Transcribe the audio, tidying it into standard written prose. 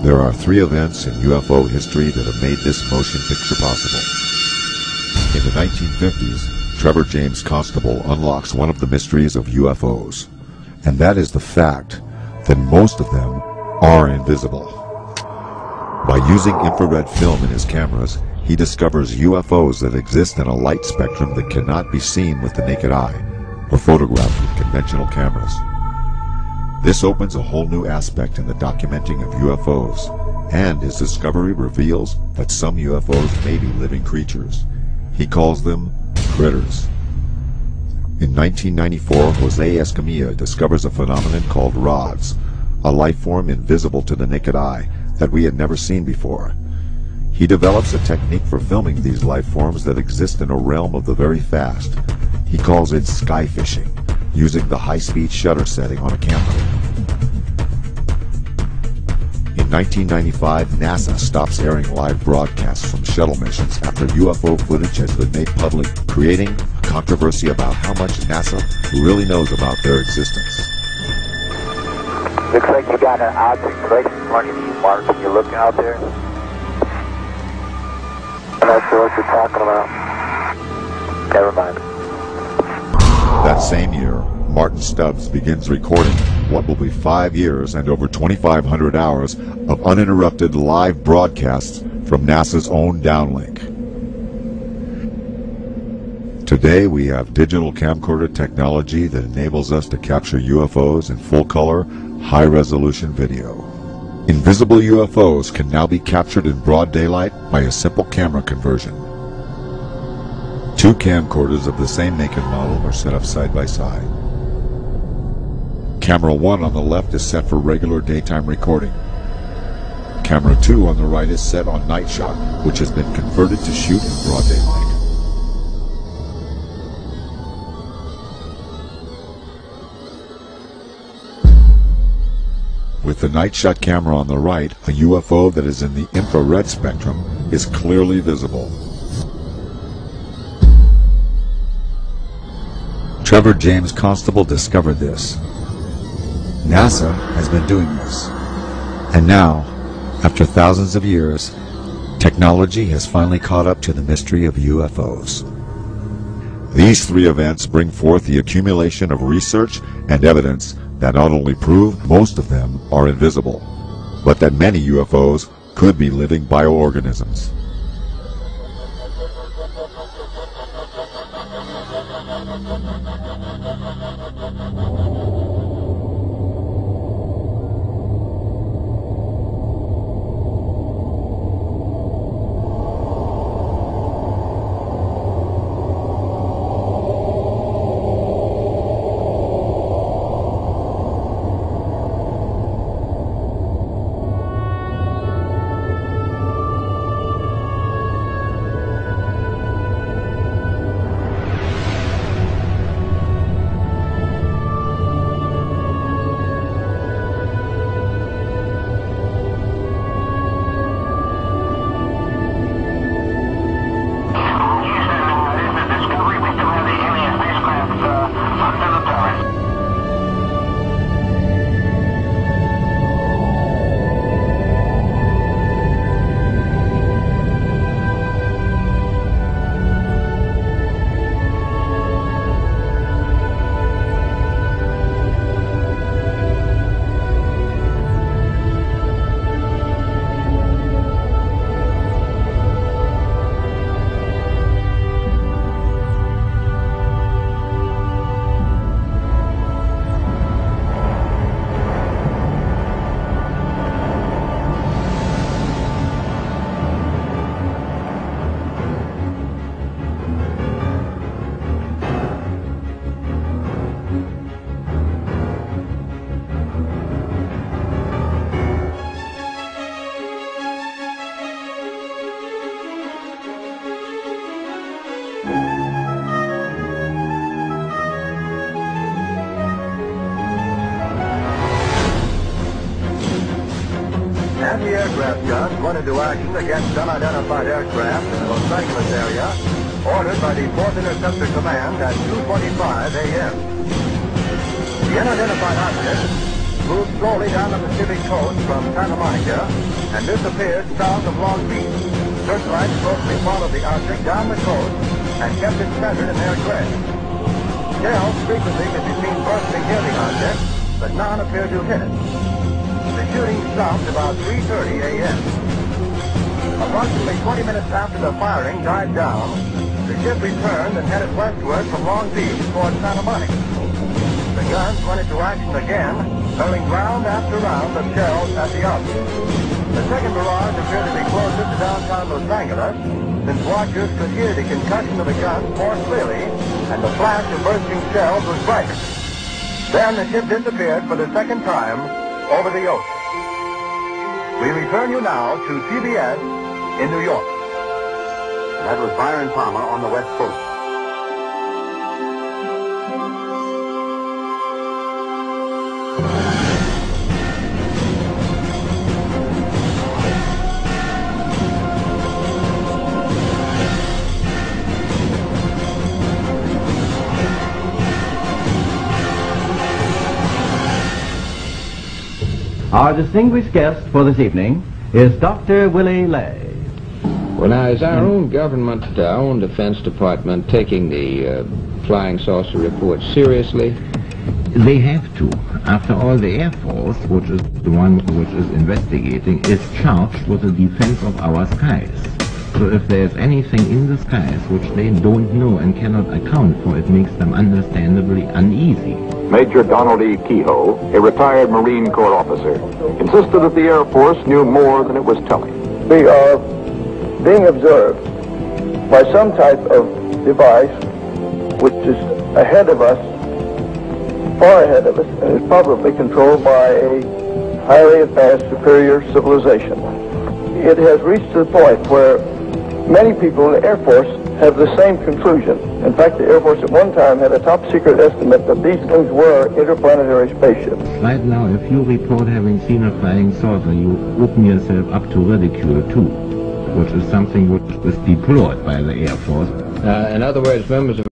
There are three events in UFO history that have made this motion picture possible. In the 1950s, Trevor James Constable unlocks one of the mysteries of UFOs, and that is the fact that most of them are invisible. By using infrared film in his cameras, he discovers UFOs that exist in a light spectrum that cannot be seen with the naked eye or photographed with conventional cameras. This opens a whole new aspect in the documenting of UFOs, and his discovery reveals that some UFOs may be living creatures. He calls them critters. In 1994, Jose Escamilla discovers a phenomenon called rods, a life form invisible to the naked eye that we had never seen before. He develops a technique for filming these life forms that exist in a realm of the very fast. He calls it sky fishing, using the high-speed shutter setting on a camera. In 1995, NASA stops airing live broadcasts from shuttle missions after UFO footage has been made public, creating a controversy about how much NASA really knows about their existence. Looks like you got an object right in front of you, Mark. Can you look out there? I'm not sure what you're talking about. Never mind. That same year, Martin Stubbs begins recording what will be 5 years and over 2,500 hours of uninterrupted live broadcasts from NASA's own downlink. Today we have digital camcorder technology that enables us to capture UFOs in full color, high-resolution video. Invisible UFOs can now be captured in broad daylight by a simple camera conversion. Two camcorders of the same make and model are set up side by side. Camera 1 on the left is set for regular daytime recording. Camera 2 on the right is set on night shot, which has been converted to shoot in broad daylight. With the night shot camera on the right, a UFO that is in the infrared spectrum is clearly visible. Trevor James Constable discovered this. NASA has been doing this. And now, after thousands of years, technology has finally caught up to the mystery of UFOs. These three events bring forth the accumulation of research and evidence that not only prove most of them are invisible, but that many UFOs could be living bioorganisms. Anti-aircraft guns went into action against unidentified aircraft in the Los Angeles area, ordered by the 4th Interceptor Command at 2:25 a.m. The unidentified object moved slowly down the Pacific coast from Santa Monica and disappeared south of Long Beach. Searchlights closely followed the object down the coast and kept it centered in their grid. Shells frequently could be seen bursting near the object, but none appeared to hit it. The shooting stopped about 3:30 a.m. Approximately 20 minutes after the firing died down, the ship returned and headed westward from Long Beach toward Santa Monica. The guns went into action again, hurling round after round of shells at the object. The second barrage appeared to be closer to downtown Los Angeles, since watchers could hear the concussion of the guns more clearly, and the flash of bursting shells was brighter. Then the ship disappeared for the second time over the ocean. We return you now to CBS in New York. That was Byron Palmer on the West Coast. Our distinguished guest for this evening is Dr. Willie Ley. Well, now, is our own government, our own Defense Department, taking the flying saucer report seriously? They have to. After all, the Air Force, which is the one which is investigating, is charged with the defense of our skies. So if there's anything in the skies which they don't know and cannot account for, it makes them understandably uneasy. Major Donald E. Kehoe, a retired Marine Corps officer, insisted that the Air Force knew more than it was telling. We are being observed by some type of device which is ahead of us, far ahead of us, and is probably controlled by a highly advanced superior civilization. It has reached the point where many people in the Air Force have the same conclusion. In fact, the Air Force at one time had a top secret estimate that these things were interplanetary spaceships. Right now, if you report having seen a flying saucer, you open yourself up to ridicule too, which is something which is deplored by the Air Force. In other words, members of